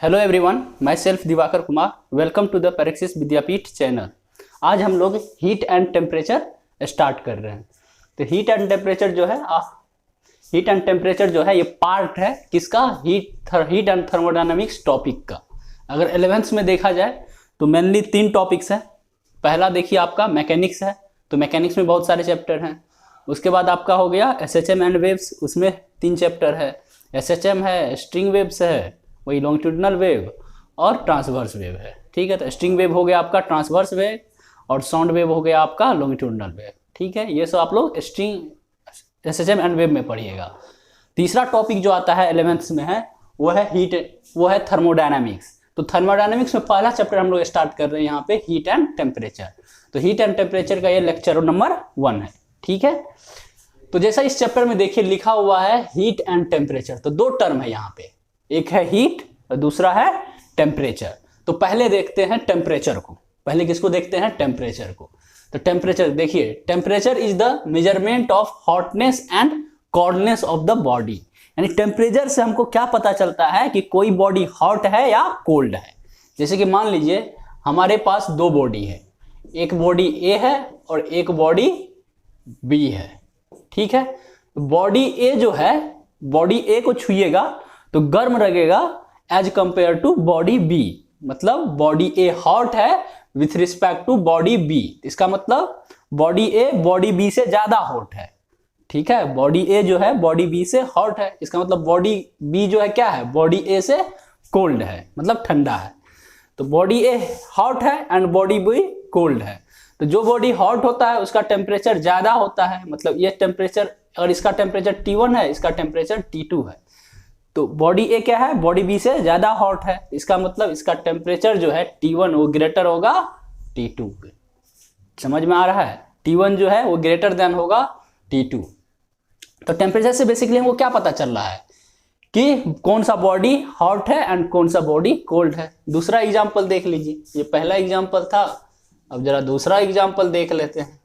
Hello everyone, myself Divakar Kumar. Welcome to the Praxis Vidyapeeth channel. आज हम लोग हीट एंड टेम्परेचर स्टार्ट कर रहे हैं। तो हीट एंड टेम्परेचर जो है ये पार्ट है किसका? हीट एंड थर्मोडायनामिक्स टॉपिक का। अगर 11th में देखा जाए तो मेनली 3 टॉपिक्स है। पहला देखिए आपका मैकेनिक्स है, तो मैकेनिक्स में बहुत सारे चैप्टर हैं। उसके बाद आपका हो गया SHM एंड वेव्स, उसमें 3 चैप्टर है। SHM है, स्ट्रिंग वेव्स है, वही लॉन्गिट्यूडिनल वेव और ट्रांसवर्स वेव है। ठीक है, तो स्ट्रिंग वेव हो गया आपका ट्रांसवर्स वेव और साउंड वेव हो गया आपका लॉन्गिट्यूडिनल वेव। ठीक है, ये सब आप लोग स्ट्रिंग SHM एंड वेव में पढ़िएगा। तीसरा टॉपिक जो आता है 11th में है वो है थर्मोडायनामिक्स। तो थर्मोडायनामिक्स में पहला चैप्टर हम लोग स्टार्ट कर रहे हैं यहाँ पे हीट एंड टेम्परेचर। तो हीट एंड टेम्परेचर का ये लेक्चर नंबर 1 है। ठीक है, तो जैसा इस चैप्टर में देखिए लिखा हुआ है हीट एंड टेम्परेचर, तो 2 टर्म है यहाँ पे, एक है हीट और दूसरा है टेम्परेचर। तो पहले देखते हैं टेम्परेचर को। पहले किसको देखते हैं? टेम्परेचर को। तो टेम्परेचर देखिए, temperature is the measurement of hotness and coldness of the body. यानी टेम्परेचर से हमको क्या पता चलता है कि कोई बॉडी हॉट है या कोल्ड है। जैसे कि मान लीजिए हमारे पास 2 बॉडी है, एक बॉडी ए है और एक बॉडी बी है। ठीक है, बॉडी ए जो है, बॉडी ए को छुइएगा तो गर्म लगेगा as compare to body B. मतलब बॉडी ए हॉट है with respect to body B. इसका मतलब बॉडी ए बॉडी बी से ज्यादा हॉट है। ठीक है, बॉडी ए जो है बॉडी बी से हॉट है, इसका मतलब बॉडी बी जो है क्या है? बॉडी ए से कोल्ड है, मतलब ठंडा है। तो बॉडी ए हॉट है एंड बॉडी बी कोल्ड है। तो जो बॉडी हॉट होता है उसका टेम्परेचर ज्यादा होता है, मतलब ये टेम्परेचर, अगर इसका टेम्परेचर T1 है, इसका टेम्परेचर T2 है। तो बॉडी ए क्या है? बॉडी बी से ज्यादा हॉट है, इसका मतलब इसका टेम्परेचर जो है T1 वो ग्रेटर होगा T2 पे। समझ में आ रहा है? T1 जो है वो ग्रेटर देन होगा T2। तो टेम्परेचर से बेसिकली हमको क्या पता चल रहा है कि कौन सा बॉडी हॉट है एंड कौन सा बॉडी कोल्ड है। दूसरा एग्जाम्पल देख लीजिए, ये पहला एग्जाम्पल था, अब जरा दूसरा एग्जाम्पल देख लेते हैं।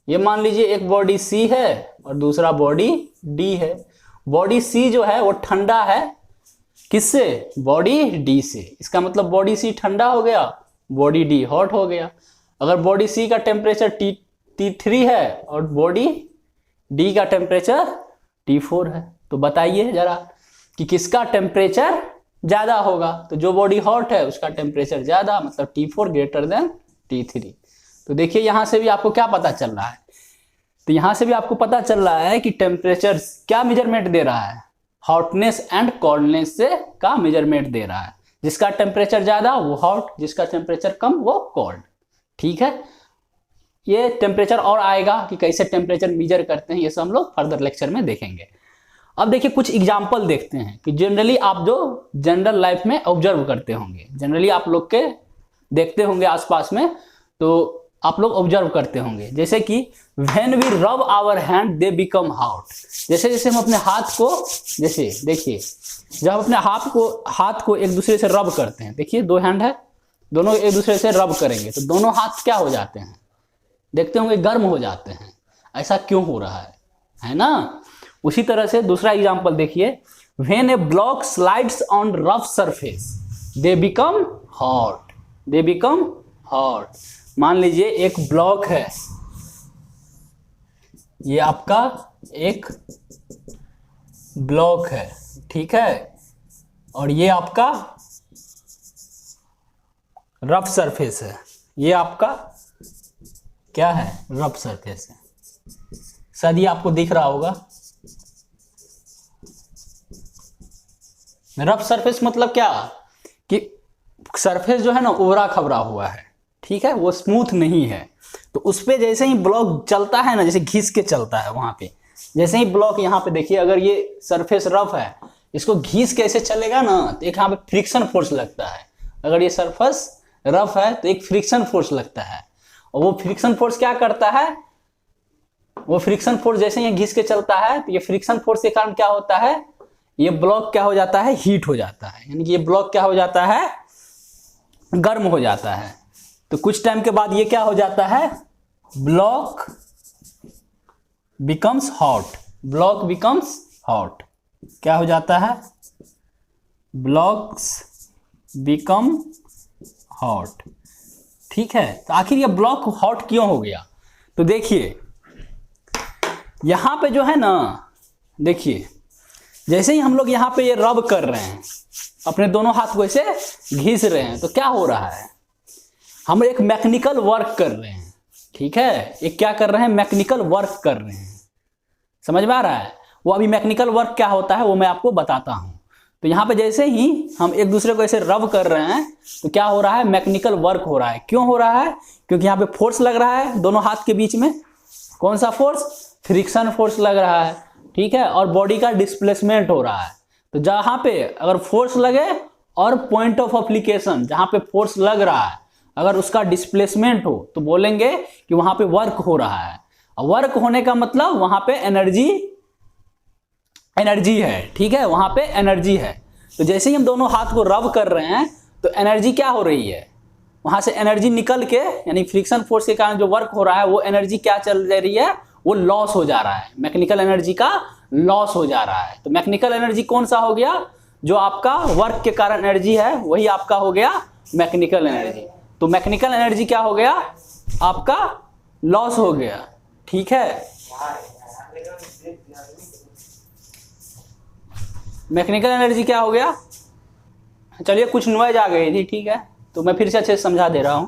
ये मान लीजिए एक बॉडी सी है और दूसरा बॉडी डी है। बॉडी सी जो है वो ठंडा है किससे? बॉडी डी से। इसका मतलब बॉडी सी ठंडा हो गया, बॉडी डी हॉट हो गया। अगर बॉडी सी का टेम्परेचर T3 है और बॉडी डी का टेम्परेचर T4 है, तो बताइए जरा कि किसका टेम्परेचर ज्यादा होगा? तो जो बॉडी हॉट है उसका टेम्परेचर ज्यादा, मतलब T4 ग्रेटर देन T3। तो देखिए यहां से भी आपको क्या पता चल रहा है? तो यहां से भी आपको पता चल रहा है कि टेम्परेचर क्या मेजरमेंट दे रहा है? हॉटनेस एंड कोल्डनेस से का मेजरमेंट दे रहा है। जिसका टेम्परेचर ज्यादा वो हॉट, जिसका टेम्परेचर कम वो कोल्ड। ठीक है, ये टेम्परेचर और आएगा कि कैसे टेम्परेचर मेजर करते हैं, ये सब हम लोग फर्दर लेक्चर में देखेंगे। अब देखिए कुछ एग्जाम्पल देखते हैं कि जनरली आप जो जनरल लाइफ में ऑब्जर्व करते होंगे, जनरली आप लोग के देखते होंगे आसपास में, तो आप लोग ऑब्जर्व करते होंगे। जैसे कि when we rub our hand they become hot. जैसे जैसे हम अपने हाथ को, जैसे देखिए जब हम अपने हाथ को एक दूसरे से रब करते हैं, देखिए 2 हैंड है, दोनों एक दूसरे से रब करेंगे तो दोनों हाथ क्या हो जाते हैं? देखते होंगे गर्म हो जाते हैं। ऐसा क्यों हो रहा है ना? उसी तरह से दूसरा एग्जाम्पल देखिए, when A block slides on rough surface they become hot. They become hot. मान लीजिए एक ब्लॉक है, ये आपका एक ब्लॉक है, ठीक है, और ये आपका रफ सरफेस है। ये आपका क्या है? रफ सरफेस है। शायद ये आपको दिख रहा होगा। रफ सरफेस मतलब क्या कि सरफेस जो है ना ओवरा खबरा हुआ है, ठीक है, वो स्मूथ नहीं है। तो उस पे जैसे ही ब्लॉक चलता है ना, जैसे घिस के चलता है वहां पे, जैसे ही ब्लॉक यहाँ पे देखिए, अगर ये सरफेस रफ है, इसको घिस कैसे चलेगा ना, तो एक यहाँ पे फ्रिक्शन फोर्स लगता है। अगर ये सरफेस रफ है तो एक फ्रिक्शन फोर्स लगता है, और वो फ्रिक्शन फोर्स क्या करता है? वो फ्रिक्शन फोर्स जैसे ही घिस के चलता है तो ये फ्रिक्शन फोर्स के कारण क्या होता है? ये ब्लॉक क्या हो जाता है? हीट हो जाता है। यानी कि ये ब्लॉक क्या हो जाता है? गर्म हो जाता है। तो कुछ टाइम के बाद ये क्या हो जाता है? Block becomes hot. Block becomes hot. क्या हो जाता है? Blocks become hot. ठीक है, तो आखिर ये ब्लॉक हॉट क्यों हो गया? तो देखिए यहां पे जो है ना, देखिए जैसे ही हम लोग यहाँ पे ये रब कर रहे हैं, अपने दोनों हाथ को ऐसे घिस रहे हैं, तो क्या हो रहा है, हम एक मैकेनिकल वर्क कर रहे हैं। ठीक है, ये क्या कर रहे हैं, मैकेनिकल वर्क कर रहे हैं। समझ में आ रहा है? वो अभी मैकेनिकल वर्क क्या होता है वो मैं आपको बताता हूं। तो यहाँ पे जैसे ही हम एक दूसरे को ऐसे रब कर रहे हैं तो क्या हो रहा है, मैकेनिकल वर्क हो रहा है। क्यों हो रहा है? क्योंकि यहाँ पे फोर्स लग रहा है दोनों हाथ के बीच में। कौन सा फोर्स? फ्रिक्शन फोर्स लग रहा है। ठीक है, और बॉडी का डिस्प्लेसमेंट हो रहा है। तो जहां पे अगर फोर्स लगे और पॉइंट ऑफ एप्लीकेशन जहां पे फोर्स लग रहा है अगर उसका डिस्प्लेसमेंट हो तो बोलेंगे कि वहां पे वर्क हो रहा है। और वर्क होने का मतलब वहां पे एनर्जी है। ठीक है, वहां पे एनर्जी है। तो जैसे ही हम दोनों हाथ को रब कर रहे हैं तो एनर्जी क्या हो रही है, वहां से एनर्जी निकल के, यानी फ्रिक्शन फोर्स के कारण जो वर्क हो रहा है वो एनर्जी क्या चल रही है, वो लॉस हो जा रहा है। मैकेनिकल एनर्जी का लॉस हो जा रहा है। तो मैकेनिकल एनर्जी कौन सा हो गया, जो आपका वर्क के कारण एनर्जी है वही आपका हो गया मैकेनिकल एनर्जी। तो मैकेनिकल एनर्जी क्या हो गया, आपका लॉस हो गया। ठीक है, मैकेनिकल एनर्जी क्या हो गया, चलिए कुछ नॉइज आ गई थी। ठीक है, तो मैं फिर से अच्छे से समझा दे रहा हूं।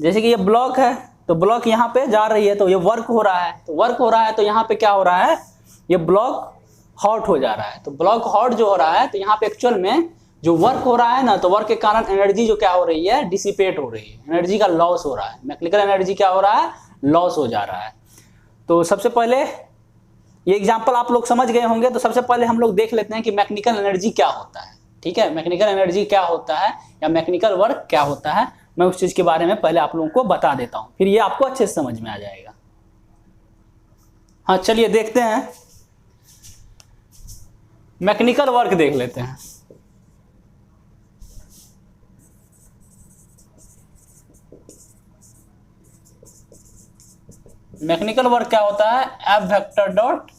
जैसे कि ये ब्लॉक है, तो ब्लॉक यहाँ पे जा रही है तो ये वर्क हो रहा है। तो वर्क हो रहा है तो यहाँ पे क्या हो रहा है, ये ब्लॉक हॉट हो जा रहा है। तो ब्लॉक हॉट जो हो रहा है तो यहाँ पे एक्चुअल में जो वर्क हो रहा है ना, तो वर्क के कारण एनर्जी जो क्या हो रही है, डिसिपेट हो रही है, एनर्जी का लॉस हो रहा है। मैकेनिकल एनर्जी क्या हो रहा है, लॉस हो जा रहा है। तो सबसे पहले ये एग्जांपल आप लोग समझ गए होंगे। तो सबसे पहले हम लोग देख लेते हैं कि मैकेनिकल एनर्जी क्या होता है। ठीक है, मैकेनिकल एनर्जी क्या होता है या मैकेनिकल वर्क क्या होता है, मैं उस चीज के बारे में पहले आप लोगों को बता देता हूं, फिर ये आपको अच्छे से समझ में आ जाएगा। हाँ चलिए देखते हैं, मैकेनिकल वर्क देख लेते हैं। मैकेनिकल वर्क क्या होता है, F vector dot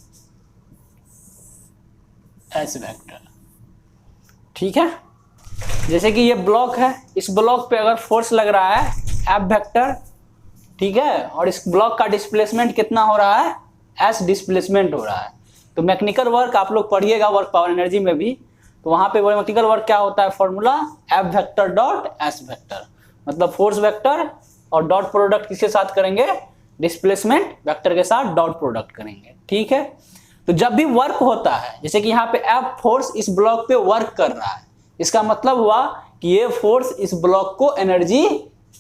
S vector. ठीक है, जैसे कि ये ब्लॉक है, इस ब्लॉक पे अगर फोर्स लग रहा है एफ वेक्टर, ठीक है, और इस ब्लॉक का डिस्प्लेसमेंट कितना हो रहा है, एस डिस्प्लेसमेंट हो रहा है। तो मैकेनिकल वर्क आप लोग पढ़िएगा वर्क पावर एनर्जी में भी, तो वहां पे मैकेनिकल वर्क क्या होता है, formula F vector dot S vector, मतलब फोर्स वेक्टर और डॉट प्रोडक्ट किसके साथ करेंगे, डिस्प्लेसमेंट वेक्टर के साथ डॉट प्रोडक्ट करेंगे। ठीक है, तो जब भी वर्क होता है, जैसे कि यहाँ पे एफ फोर्स इस ब्लॉक पे वर्क कर रहा है, इसका मतलब हुआ कि ये फोर्स इस ब्लॉक को एनर्जी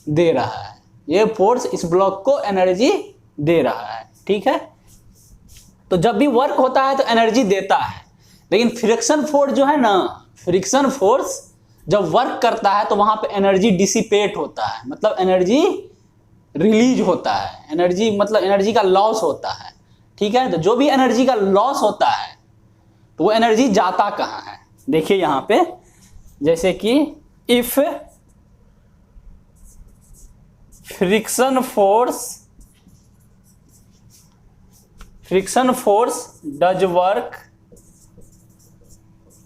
दे रहा है, ये फोर्स इस ब्लॉक को एनर्जी दे रहा है। ठीक है, तो जब भी वर्क होता है तो एनर्जी देता है, लेकिन फ्रिक्शन फोर्स जो है ना, फ्रिक्शन फोर्स जब वर्क करता है तो वहां पे एनर्जी डिसिपेट होता है, मतलब एनर्जी रिलीज होता है, एनर्जी मतलब एनर्जी का लॉस होता है। ठीक है, तो जो भी एनर्जी का लॉस होता है तो वो एनर्जी जाता कहाँ है, देखिए यहां पे, जैसे कि if friction force does work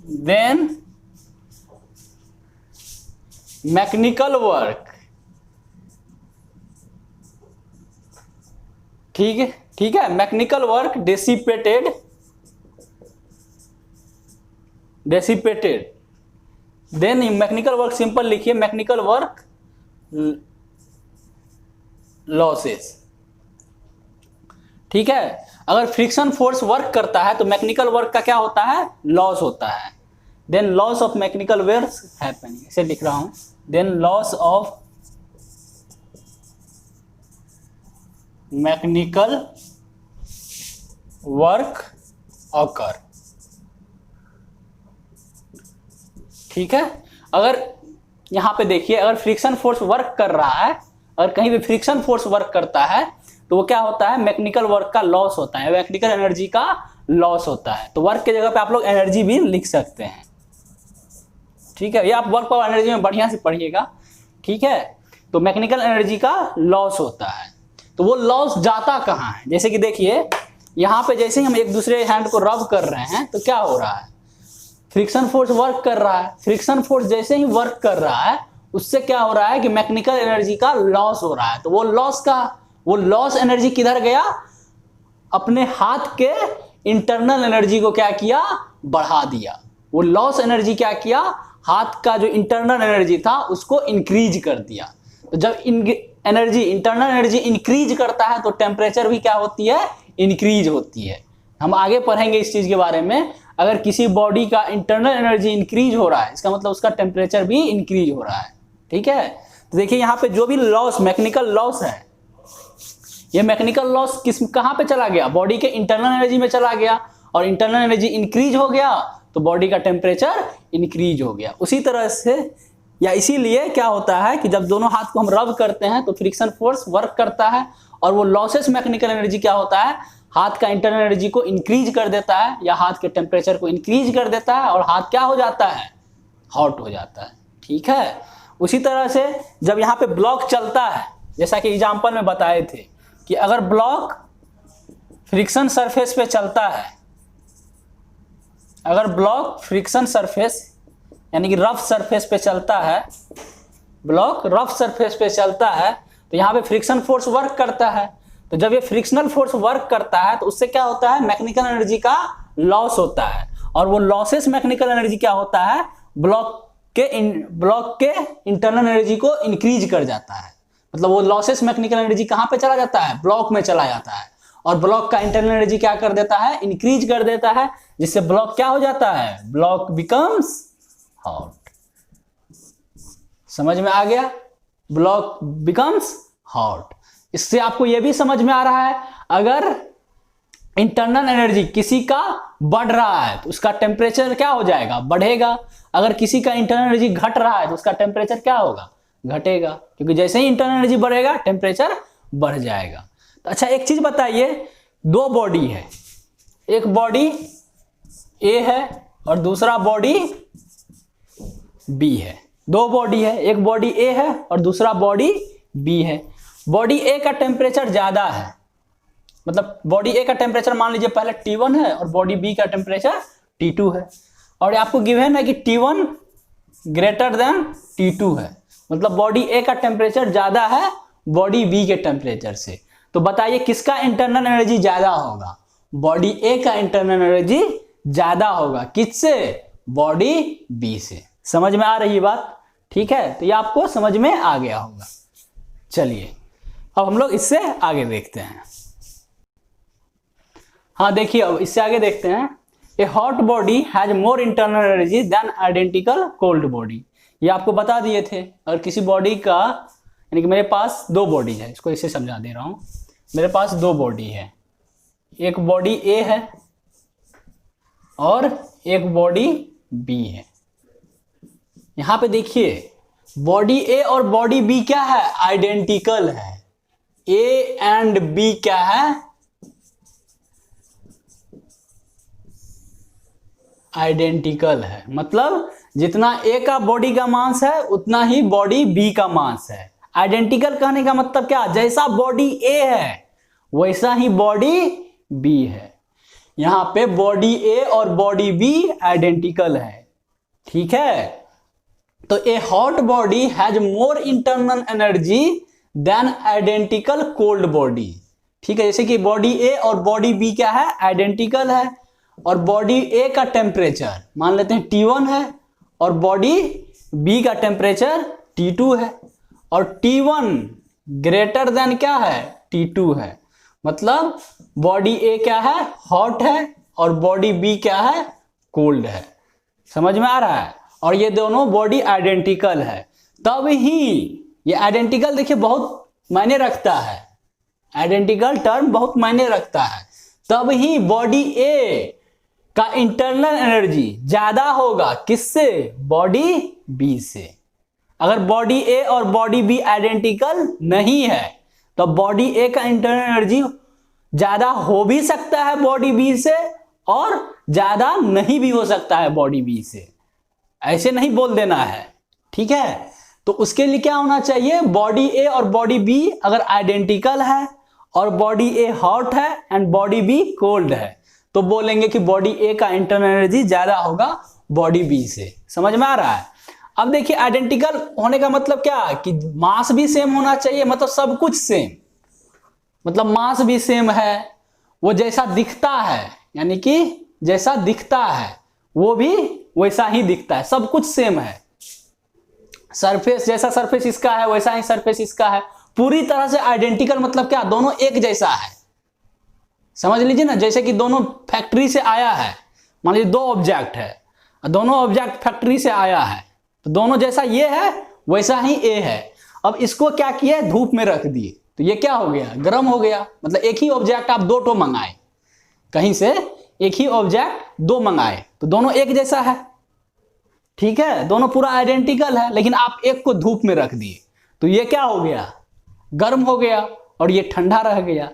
then mechanical work. ठीक है, mechanical work dissipated, then mechanical work simple लिखिए, मैकेनिकल वर्क लॉसेस। ठीक है, अगर फ्रिक्शन फोर्स वर्क करता है तो मैकेनिकल वर्क का क्या होता है, लॉस होता है। Then loss of mechanical work happening, इसे लिख रहा हूं, then loss of mechanical work occur. ठीक है, अगर यहां पे देखिए, अगर फ्रिक्शन फोर्स वर्क कर रहा है, अगर कहीं भी फ्रिक्शन फोर्स वर्क करता है तो वो क्या होता है, मैकेनिकल वर्क का लॉस होता है, मैकेनिकल एनर्जी का लॉस होता है। तो वर्क की जगह पे आप लोग एनर्जी भी लिख सकते हैं। ठीक है, ये आप वर्क पावर एनर्जी में बढ़िया से पढ़िएगा। ठीक है, तो मैकेनिकल एनर्जी का लॉस होता है, तो वो लॉस जाता कहाँ है, जैसे कि देखिए यहाँ पे जैसे ही हम एक दूसरे हैंड को रब कर रहे हैं तो क्या हो रहा है, फ्रिक्शन फोर्स वर्क कर रहा है, फ्रिक्शन फोर्स जैसे ही वर्क कर रहा है उससे क्या हो रहा है कि मैकेनिकल एनर्जी का लॉस हो रहा है। तो वो लॉस एनर्जी किधर गया, अपने हाथ के इंटरनल एनर्जी को क्या किया, बढ़ा दिया। वो लॉस एनर्जी क्या किया, हाथ का जो इंटरनल एनर्जी था उसको इंक्रीज कर दिया। तो जब इंटरनल एनर्जी इंक्रीज करता है तो टेम्परेचर भी क्या होती है, इंक्रीज होती है। हम आगे पढ़ेंगे इस चीज के बारे में। अगर किसी बॉडी का इंटरनल एनर्जी इंक्रीज हो रहा है इसका मतलब उसका टेम्परेचर भी इंक्रीज हो रहा है। ठीक है, तो देखिए यहाँ पे जो भी लॉस, मैकेनिकल लॉस है, ये मैकेनिकल लॉस कहाँ पे चला गया, बॉडी के इंटरनल एनर्जी में चला गया, और इंटरनल एनर्जी इंक्रीज हो गया तो बॉडी का टेम्परेचर इंक्रीज हो गया। उसी तरह से या इसीलिए क्या होता है कि जब दोनों हाथ को हम रब करते हैं तो फ्रिक्शन फोर्स वर्क करता है, और वो लॉसेस मैकेनिकल एनर्जी क्या होता है, हाथ का इंटरनल एनर्जी को इंक्रीज कर देता है या हाथ के टेम्परेचर को इंक्रीज कर देता है, और हाथ क्या हो जाता है, हॉट हो जाता है। ठीक है, उसी तरह से जब यहाँ पे ब्लॉक चलता है, जैसा कि एग्जाम्पल में बताए थे कि अगर ब्लॉक फ्रिक्शन सरफेस पे चलता है, अगर ब्लॉक फ्रिक्शन सरफेस यानी कि रफ सरफेस पे चलता है, ब्लॉक रफ सरफेस पे चलता है तो यहाँ पे फ्रिक्शन फोर्स वर्क करता है। तो जब ये फ्रिक्शनल फोर्स वर्क करता है तो उससे क्या होता है, मैकेनिकल एनर्जी का लॉस होता है, और वो लॉसेस मैकेनिकल एनर्जी क्या होता है, ब्लॉक के इंटरनल एनर्जी को इंक्रीज कर जाता है। मतलब वो लॉसेस मैकेनिकल एनर्जी कहाँ पे चला जाता है, ब्लॉक में चला जाता है, और ब्लॉक का इंटरनल एनर्जी क्या कर देता है, इंक्रीज कर देता है, जिससे ब्लॉक क्या हो जाता है, ब्लॉक बिकम्स हॉट। समझ में आ गया, ब्लॉक बिकम्स हॉट। इससे आपको यह भी समझ में आ रहा है, अगर इंटरनल एनर्जी किसी का बढ़ रहा है तो उसका टेम्परेचर क्या हो जाएगा, बढ़ेगा। अगर किसी का इंटरनल एनर्जी घट रहा है तो उसका टेम्परेचर क्या होगा, घटेगा, क्योंकि जैसे ही इंटरनल एनर्जी बढ़ेगा टेम्परेचर बढ़ जाएगा। तो अच्छा एक चीज बताइए, दो बॉडी है, एक बॉडी ए है और दूसरा बॉडी बी है। दो बॉडी है, एक बॉडी ए है और दूसरा बॉडी बी है। बॉडी ए का टेम्परेचर ज्यादा है, मतलब बॉडी ए का टेम्परेचर मान लीजिए पहले T1 है और बॉडी बी का टेम्परेचर T2 है, और आपको गिवन है कि T1 ग्रेटर देन T2 है, मतलब बॉडी ए का टेम्परेचर ज्यादा है बॉडी बी के टेम्परेचर से। तो बताइए किसका इंटरनल एनर्जी ज्यादा होगा, बॉडी ए का इंटरनल एनर्जी ज्यादा होगा, किससे, बॉडी बी से। समझ में आ रही है बात, ठीक है, तो ये आपको समझ में आ गया होगा। चलिए अब हम लोग इससे आगे देखते हैं। हाँ देखिए, अब इससे आगे देखते हैं, a hot body has more internal energy than identical cold body. ये आपको बता दिए थे। और किसी बॉडी का, यानी कि मेरे पास दो बॉडी है, इसको इसे समझा दे रहा हूं, मेरे पास दो बॉडी है, एक बॉडी ए है और एक बॉडी बी है। यहां पे देखिए बॉडी ए और बॉडी बी क्या है, आइडेंटिकल है। ए एंड बी क्या है, आइडेंटिकल है, मतलब जितना ए का बॉडी का मास है उतना ही बॉडी बी का मास है। आइडेंटिकल कहने का मतलब क्या, जैसा बॉडी ए है वैसा ही बॉडी बी है। यहां पे बॉडी ए और बॉडी बी आइडेंटिकल है, ठीक है। तो a hot body has more internal energy than identical cold body, ठीक है। जैसे कि बॉडी ए और बॉडी बी क्या है, आइडेंटिकल है, और बॉडी ए का टेम्परेचर मान लेते हैं T1 है और बॉडी बी का टेम्परेचर T2 है, और T1 ग्रेटर देन क्या है, T2 है, मतलब बॉडी ए क्या है, हॉट है, और बॉडी बी क्या है, कोल्ड है। समझ में आ रहा है, और ये दोनों बॉडी आइडेंटिकल है। तब ही ये आइडेंटिकल देखिए बहुत मायने रखता है, आइडेंटिकल टर्म बहुत मायने रखता है। तब ही बॉडी ए का इंटरनल एनर्जी ज्यादा होगा किससे, बॉडी बी से। अगर बॉडी ए और बॉडी बी आइडेंटिकल नहीं है तो बॉडी ए का इंटरनल एनर्जी ज्यादा हो भी सकता है बॉडी बी से, और ज्यादा नहीं भी हो सकता है बॉडी बी से। ऐसे नहीं बोल देना है, ठीक है। तो उसके लिए क्या होना चाहिए, बॉडी ए और बॉडी बी अगर आइडेंटिकल है और बॉडी ए हॉट है एंड बॉडी बी कोल्ड है तो बोलेंगे कि बॉडी ए का इंटरनल एनर्जी ज्यादा होगा बॉडी बी से। समझ में आ रहा है? अब देखिए आइडेंटिकल होने का मतलब क्या कि मास भी सेम होना चाहिए, मतलब सब कुछ सेम, मतलब मास भी सेम है, वो जैसा दिखता है, यानी कि जैसा दिखता है वो भी वैसा ही दिखता है, सब कुछ सेम है। सरफेस जैसा सरफेस इसका है वैसा ही सरफेस इसका है, पूरी तरह से आइडेंटिकल मतलब क्या, दोनों एक जैसा है। समझ लीजिए ना, जैसे कि दोनों फैक्ट्री से आया है, मान लीजिए दो ऑब्जेक्ट है, दोनों ऑब्जेक्ट फैक्ट्री से आया है, तो दोनों जैसा ये है वैसा ही ए है। अब इसको क्या किया, धूप में रख दिए, तो ये क्या हो गया, गर्म हो गया। मतलब एक ही ऑब्जेक्ट आप दो मंगाए, कहीं से एक ही ऑब्जेक्ट दो मंगाए, तो दोनों एक जैसा है, ठीक है, दोनों पूरा आइडेंटिकल है, लेकिन आप एक को धूप में रख दिए, तो ये क्या हो गया, गर्म हो गया, और ये ठंडा रह गया।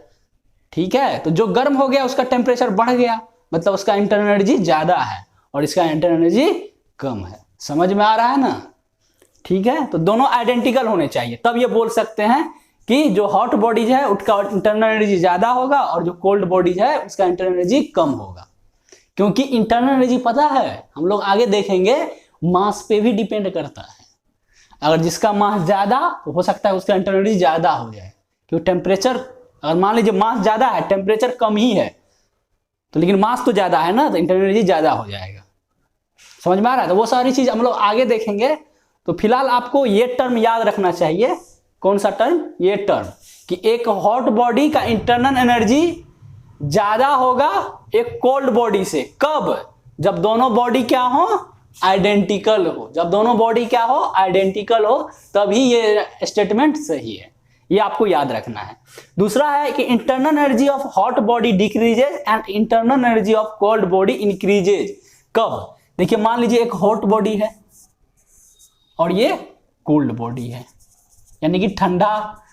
ठीक है, तो जो गर्म हो गया उसका टेम्परेचर बढ़ गया, मतलब उसका इंटरनल एनर्जी ज्यादा है और इसका इंटरनल एनर्जी कम है। समझ में आ रहा है ना? ठीक है, तो दोनों आइडेंटिकल होने चाहिए, तब ये बोल सकते हैं कि जो हॉट बॉडीज है उसका इंटरनल एनर्जी ज्यादा होगा और जो कोल्ड बॉडीज है उसका इंटरनल एनर्जी कम होगा। क्योंकि इंटरनल एनर्जी पता है, हम लोग आगे देखेंगे, मास पे भी डिपेंड करता है। अगर जिसका मास ज्यादा तो हो सकता है उसका इंटरनल एनर्जी ज्यादा हो जाए, क्योंकि टेम्परेचर, अगर मान लीजिए मास ज्यादा है टेम्परेचर कम ही है, तो लेकिन मास तो ज्यादा है ना, तो इंटरनल एनर्जी ज्यादा हो जाएगा। समझ में आ रहा है? तो वो सारी चीज हम लोग आगे देखेंगे। तो फिलहाल आपको ये टर्म याद रखना चाहिए। कौन सा टर्म? ये टर्म, कि एक हॉट बॉडी का इंटरनल एनर्जी ज्यादा होगा एक कोल्ड बॉडी से। कब? जब दोनों बॉडी क्या हो, आइडेंटिकल हो। जब दोनों बॉडी क्या हो, आइडेंटिकल हो, तभी ये स्टेटमेंट सही है। ये आपको याद रखना है। दूसरा है कि internal energy of hot body decreases and internal energy of cold body increases. कब? देखिए मान लीजिए एक हॉट बॉडी है और ये कोल्ड बॉडी है, यानी कि ठंडा,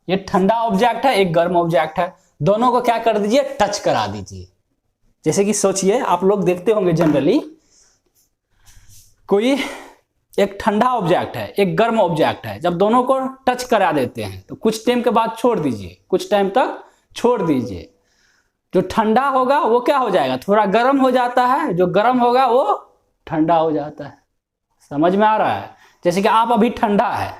ये ठंडा ऑब्जेक्ट है, एक गर्म ऑब्जेक्ट है, दोनों को क्या कर दीजिए, टच करा दीजिए। जैसे कि सोचिए, आप लोग देखते होंगे जनरली, कोई एक ठंडा ऑब्जेक्ट है, एक गर्म ऑब्जेक्ट है, जब दोनों को टच करा देते हैं तो कुछ टाइम के बाद छोड़ दीजिए, कुछ टाइम तक छोड़ दीजिए। जो ठंडा होगा वो क्या हो जाएगा, थोड़ा गर्म हो जाता है, जो गर्म होगा वो ठंडा हो जाता है। समझ में आ रहा है? जैसे कि आप अभी ठंडा है,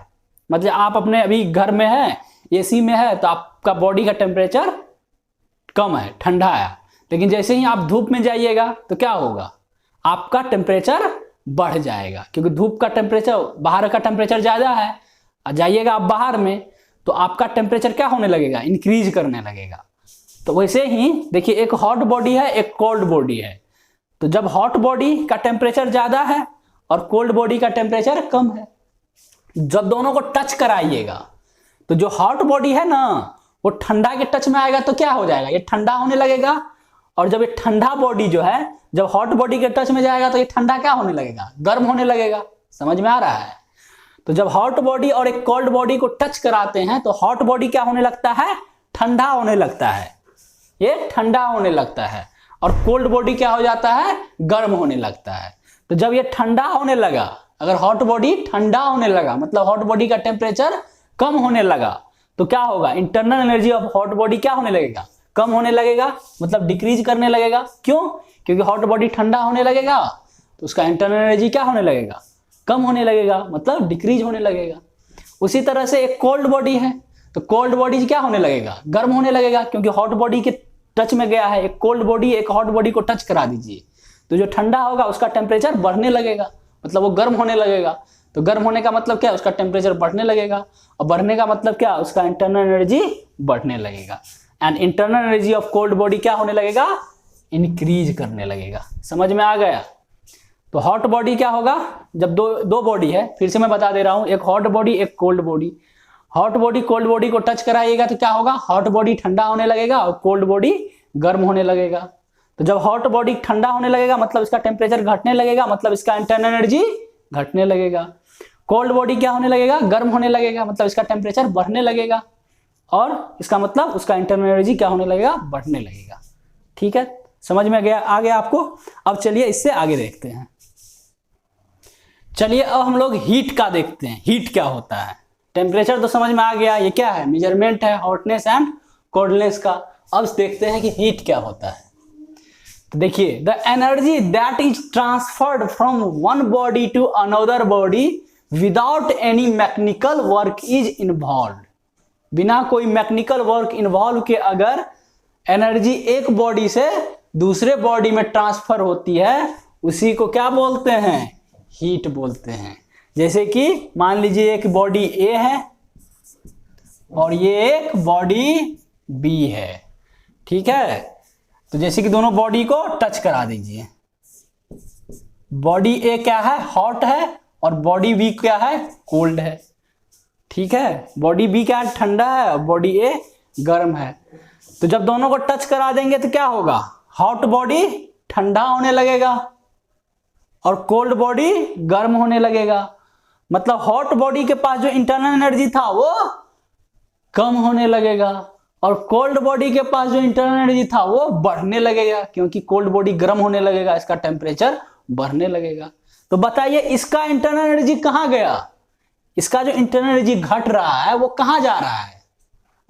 मतलब आप अपने अभी घर में है, एसी में है, तो आपका बॉडी का टेम्परेचर कम है, ठंडा है, लेकिन जैसे ही आप धूप में जाइएगा तो क्या होगा, आपका टेम्परेचर बढ़ जाएगा, क्योंकि धूप का टेम्परेचर, बाहर का टेम्परेचर ज्यादा है, और जाइएगा आप बाहर में तो आपका टेम्परेचर क्या होने लगेगा, इंक्रीज करने लगेगा। तो वैसे ही देखिए, एक हॉट बॉडी है, एक कोल्ड बॉडी है, तो जब हॉट बॉडी का टेम्परेचर ज्यादा है और कोल्ड बॉडी का टेम्परेचर कम है, जब दोनों को टच कराइएगा तो जो हॉट बॉडी है ना वो ठंडा के टच में आएगा तो क्या हो जाएगा, ये ठंडा होने लगेगा, और जब ये ठंडा बॉडी जो है जब हॉट बॉडी के टच में जाएगा तो ये ठंडा क्या होने लगेगा, गर्म होने लगेगा। समझ में आ रहा है? तो जब हॉट बॉडी और एक कोल्ड बॉडी को टच कराते हैं तो हॉट बॉडी क्या होने लगता है, ठंडा होने लगता है, ये ठंडा होने लगता है, और कोल्ड बॉडी क्या हो जाता है, गर्म होने लगता है। तो जब ये ठंडा होने लगा, अगर हॉट बॉडी ठंडा होने लगा, मतलब हॉट बॉडी का टेम्परेचर कम होने लगा, तो क्या होगा, internal energy of hot body क्या होने लगेगा, कम होने लगेगा, मतलब डिक्रीज करने लगेगा। क्यों? क्योंकि हॉट बॉडी ठंडा होने लगेगा तो उसका इंटरनल एनर्जी क्या होने लगेगा, कम होने लगेगा, मतलब डिक्रीज होने लगेगा। उसी तरह से एक कोल्ड बॉडी है, तो कोल्ड बॉडी क्या होने लगेगा, गर्म होने लगेगा, क्योंकि हॉट बॉडी के टच में गया है। एक कोल्ड बॉडी एक हॉट बॉडी को टच करा दीजिए तो जो ठंडा होगा उसका टेम्परेचर बढ़ने लगेगा, मतलब वो गर्म होने लगेगा। तो गर्म होने का मतलब क्या, उसका टेम्परेचर बढ़ने लगेगा, और बढ़ने का मतलब क्या, उसका इंटरनल एनर्जी बढ़ने लगेगा। And internal energy of cold body क्या होने लगेगा, इंक्रीज करने लगेगा। समझ में आ गया? तो हॉट बॉडी क्या होगा, जब दो बॉडी है, फिर से मैं बता दे रहा हूं, एक हॉट बॉडी एक cold body, hot body cold body को टच कराइएगा तो क्या होगा, हॉट बॉडी ठंडा होने लगेगा और कोल्ड बॉडी गर्म होने लगेगा। तो जब हॉट बॉडी ठंडा होने लगेगा मतलब इसका टेम्परेचर घटने लगेगा, मतलब इसका इंटरनल एनर्जी घटने लगेगा। कोल्ड बॉडी क्या होने लगेगा, गर्म होने लगेगा, मतलब इसका टेम्परेचर बढ़ने लगेगा, और इसका मतलब उसका इंटरनल एनर्जी क्या होने लगेगा, बढ़ने लगेगा। ठीक है, समझ में गया, आ गया आपको? अब चलिए इससे आगे देखते हैं। चलिए अब हम लोग हीट का देखते हैं, हीट क्या होता है। टेम्परेचर तो समझ में आ गया, ये क्या है, मेजरमेंट है हॉटनेस एंड कोल्डनेस का। अब देखते हैं कि हीट क्या होता है। तो देखिए, the energy that is transferred from one body to another body without any mechanical work is involve. बिना कोई मैकेनिकल वर्क इन्वॉल्व के अगर एनर्जी एक बॉडी से दूसरे बॉडी में ट्रांसफर होती है, उसी को क्या बोलते हैं? हीट बोलते हैं। जैसे कि मान लीजिए एक बॉडी ए है और ये एक बॉडी बी है, ठीक है। तो जैसे कि दोनों बॉडी को टच करा दीजिए। बॉडी ए क्या है? हॉट है, और बॉडी बी क्या है? कोल्ड है, ठीक है। बॉडी बी क्या है? ठंडा है, और बॉडी ए गर्म है। तो जब दोनों को टच करा देंगे तो क्या होगा? हॉट बॉडी ठंडा होने लगेगा और कोल्ड बॉडी गर्म होने लगेगा। मतलब हॉट बॉडी के पास जो इंटरनल एनर्जी था वो कम होने लगेगा, और कोल्ड बॉडी के पास जो इंटरनल एनर्जी था वो बढ़ने लगेगा, क्योंकि कोल्ड बॉडी गर्म होने लगेगा, इसका टेम्परेचर बढ़ने लगेगा। तो बताइए इसका इंटरनल एनर्जी कहाँ गया? इसका जो इंटरनल एनर्जी घट रहा है वो कहाँ जा रहा है?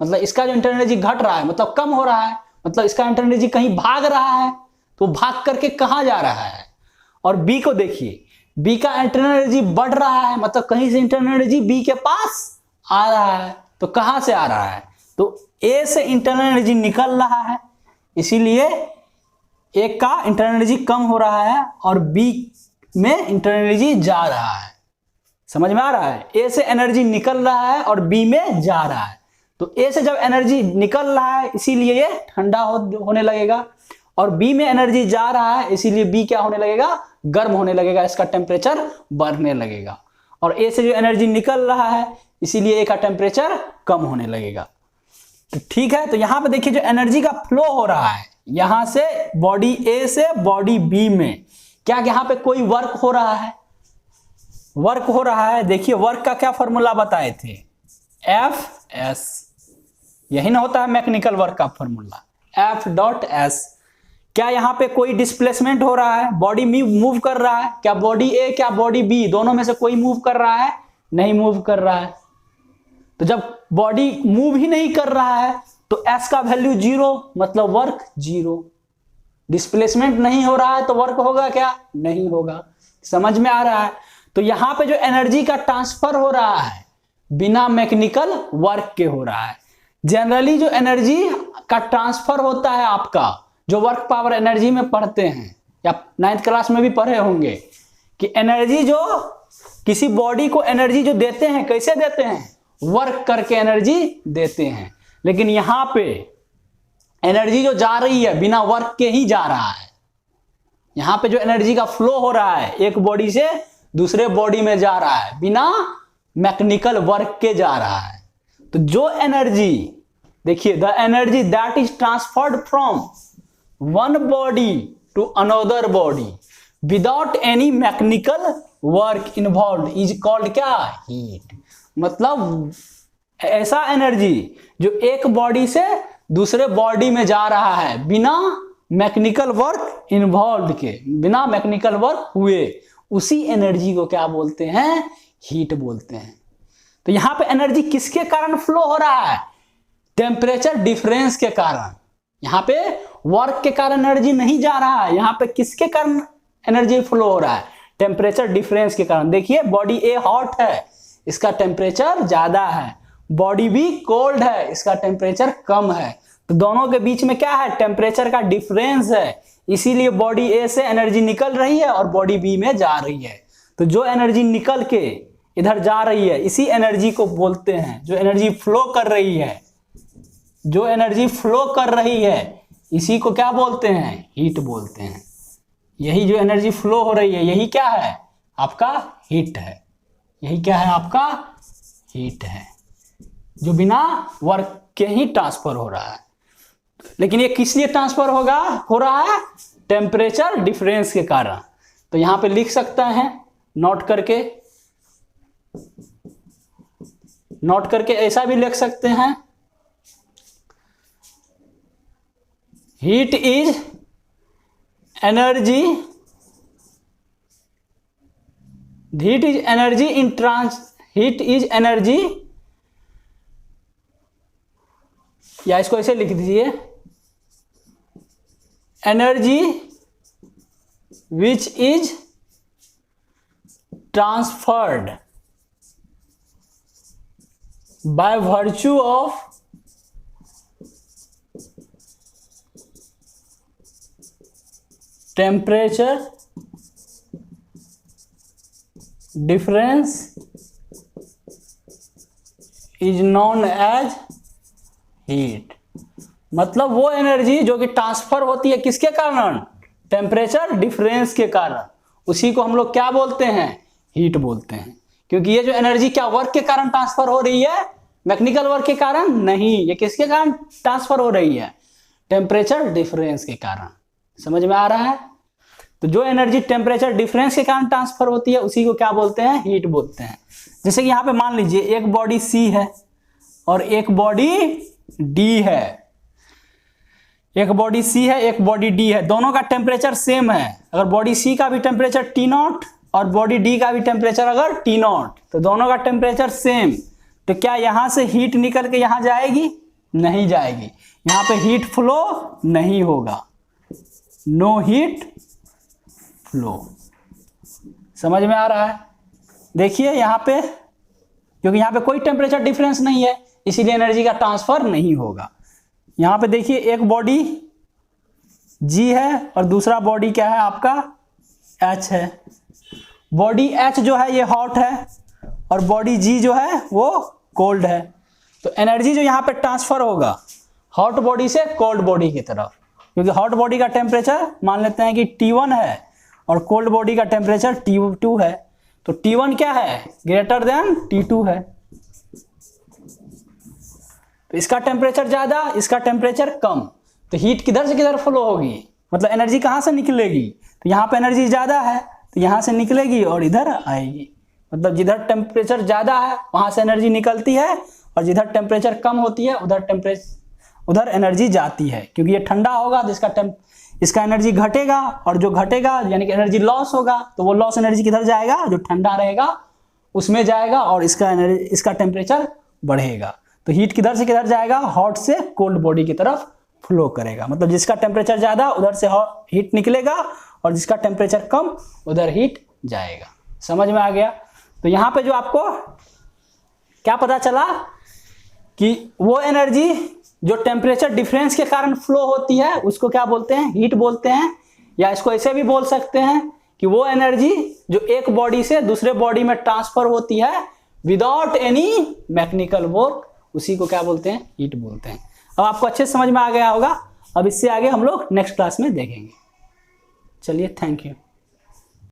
मतलब इसका जो इंटरनल एनर्जी घट रहा है मतलब कम हो रहा है, मतलब इसका इंटरनल एनर्जी कहीं भाग रहा है, तो भाग करके कहाँ जा रहा है? और बी को देखिए, बी का इंटरनल एनर्जी बढ़ रहा है, मतलब कहीं से इंटरनल एनर्जी बी के पास आ रहा है। तो कहाँ से आ रहा है? तो ए से इंटरनल एनर्जी निकल रहा है, इसीलिए एक का इंटरनल एनर्जी कम हो रहा है और बी में इंटरनल एनर्जी जा रहा है। समझ में आ रहा है? ए से एनर्जी निकल रहा है और बी में जा रहा है। तो ए से जब एनर्जी निकल रहा है इसीलिए ये ठंडा होने लगेगा, और बी में एनर्जी जा रहा है इसीलिए बी क्या होने लगेगा? गर्म होने लगेगा, इसका टेम्परेचर बढ़ने लगेगा। और ए से जो एनर्जी निकल रहा है इसीलिए ए का टेम्परेचर कम होने लगेगा। तो ठीक है, तो यहां पे देखिए जो एनर्जी का फ्लो हो रहा है यहां से बॉडी ए से बॉडी बी में, क्या यहां पे कोई वर्क हो रहा है? वर्क हो रहा है। देखिए वर्क का क्या फॉर्मूला बताए थे? एफ एस, यही ना होता है मैकेनिकल वर्क का फॉर्मूला, एफ डॉट एस। क्या यहाँ पे कोई डिस्प्लेसमेंट हो रहा है? बॉडी मूव कर रहा है? क्या बॉडी ए क्या बॉडी बी दोनों में से कोई मूव कर रहा है? नहीं मूव कर रहा है। तो जब बॉडी मूव ही नहीं कर रहा है तो एस का वैल्यू 0, मतलब वर्क 0। डिस्प्लेसमेंट नहीं हो रहा है तो वर्क होगा क्या? नहीं होगा। समझ में आ रहा है? तो यहां पे जो एनर्जी का ट्रांसफर हो रहा है बिना मैकेनिकल वर्क के हो रहा है। जनरली जो एनर्जी का ट्रांसफर होता है आपका, जो वर्क पावर एनर्जी में पढ़ते हैं या 9th क्लास में भी पढ़े होंगे, कि एनर्जी जो किसी बॉडी को एनर्जी जो देते हैं कैसे देते हैं? वर्क करके एनर्जी देते हैं। लेकिन यहां पे एनर्जी जो जा रही है बिना वर्क के ही जा रहा है। यहां पे जो एनर्जी का फ्लो हो रहा है एक बॉडी से दूसरे बॉडी में जा रहा है बिना मैकेनिकल वर्क के जा रहा है। तो जो एनर्जी, देखिए, the energy that is transferred from one body to another body without any mechanical work involve is called क्या? हीट। मतलब ऐसा एनर्जी जो एक बॉडी से दूसरे बॉडी में जा रहा है बिना मैकेनिकल वर्क इन्वॉल्व के, बिना मैकेनिकल वर्क हुए, उसी एनर्जी को क्या बोलते हैं? हीट बोलते हैं। तो यहां पे एनर्जी किसके कारण फ्लो हो रहा है? टेम्परेचर डिफरेंस के कारण। यहां पे वर्क के कारण एनर्जी नहीं जा रहा है, यहां पे किसके कारण एनर्जी फ्लो हो रहा है? टेम्परेचर डिफरेंस के कारण। देखिए बॉडी ए हॉट है, इसका टेम्परेचर ज्यादा है, बॉडी बी कोल्ड है, इसका टेम्परेचर कम है। तो दोनों के बीच में क्या है? टेम्परेचर का डिफरेंस है, इसीलिए बॉडी ए से एनर्जी निकल रही है और बॉडी बी में जा रही है। तो जो एनर्जी निकल के इधर जा रही है इसी एनर्जी को बोलते हैं, जो एनर्जी फ्लो कर रही है, जो एनर्जी फ्लो कर रही है इसी को क्या बोलते हैं? हीट बोलते हैं। यही जो एनर्जी फ्लो हो रही है यही क्या है? आपका हीट है। यही क्या है? आपका हीट है, जो बिना वर्क के ही ट्रांसफर हो रहा है। लेकिन ये किस लिए ट्रांसफर हो रहा है? टेम्परेचर डिफरेंस के कारण। तो यहां पे लिख सकते हैं नोट करके ऐसा भी लिख सकते हैं, हीट इज एनर्जी या इसको ऐसे लिख दीजिए, energy which is transferred by virtue of temperature difference is known as heat। मतलब वो एनर्जी जो कि ट्रांसफर होती है किसके कारण, टेम्परेचर डिफरेंस के कारण, उसी को हम लोग क्या बोलते हैं, हीट बोलते हैं। क्योंकि ये जो एनर्जी क्या वर्क के कारण ट्रांसफर हो रही है, मैकेनिकल वर्क के कारण नहीं, ये किसके कारण ट्रांसफर हो रही है, टेम्परेचर डिफरेंस के कारण। समझ में आ रहा है। तो जो एनर्जी टेम्परेचर डिफरेंस के कारण ट्रांसफर होती है उसी को क्या बोलते हैं, हीट बोलते हैं। जैसे कि यहाँ पे मान लीजिए एक बॉडी C है और एक बॉडी D है, एक बॉडी C है एक बॉडी D है, दोनों का टेम्परेचर सेम है। अगर बॉडी C का भी टेम्परेचर T0 और बॉडी D का भी टेम्परेचर अगर T0, तो दोनों का टेम्परेचर सेम, तो क्या यहां से हीट निकल के यहां जाएगी, नहीं जाएगी, यहां पे हीट फ्लो नहीं होगा, नो हीट फ्लो। समझ में आ रहा है। देखिए यहां पे, क्योंकि यहां पे कोई टेम्परेचर डिफरेंस नहीं है इसीलिए एनर्जी का ट्रांसफर नहीं होगा। यहां पे देखिए एक बॉडी G है और दूसरा बॉडी क्या है आपका H है। बॉडी H जो है ये हॉट है और बॉडी G जो है वो कोल्ड है। तो एनर्जी जो यहाँ पे ट्रांसफर होगा हॉट बॉडी से कोल्ड बॉडी की तरफ, क्योंकि हॉट बॉडी का टेम्परेचर मान लेते हैं कि T1 है और कोल्ड बॉडी का टेम्परेचर T2 है। तो T1 क्या है, ग्रेटर देन T2 है। तो इसका टेम्परेचर ज्यादा, इसका टेम्परेचर कम, तो हीट किधर से किधर फ्लो होगी, मतलब एनर्जी कहाँ से निकलेगी, तो यहाँ पे एनर्जी ज्यादा है तो यहाँ से निकलेगी और इधर आएगी। मतलब जिधर टेम्परेचर ज्यादा है वहां से एनर्जी निकलती है और जिधर टेम्परेचर कम होती है उधर एनर्जी जाती है। क्योंकि ये ठंडा होगा तो इसका एनर्जी घटेगा और जो घटेगा यानी कि एनर्जी लॉस होगा, तो वो लॉस एनर्जी किधर जाएगा, जो ठंडा रहेगा उसमें जाएगा और इसका टेम्परेचर बढ़ेगा। तो हीट किधर से किधर जाएगा, हॉट से कोल्ड बॉडी की तरफ फ्लो करेगा। मतलब जिसका टेम्परेचर ज्यादा उधर से हीट निकलेगा और जिसका टेम्परेचर कम उधर हीट जाएगा। समझ में आ गया। तो यहाँ पे जो आपको क्या पता चला कि वो एनर्जी जो टेम्परेचर डिफरेंस के कारण फ्लो होती है उसको क्या बोलते हैं, हीट बोलते हैं। या इसको ऐसे भी बोल सकते हैं कि वो एनर्जी जो एक बॉडी से दूसरे बॉडी में ट्रांसफर होती है विदाउट एनी मैकेनिकल वर्क, उसी को क्या बोलते हैं, हीट बोलते हैं। अब आपको अच्छे से समझ में आ गया होगा। अब इससे आगे हम लोग नेक्स्ट क्लास में देखेंगे। चलिए, थैंक यू।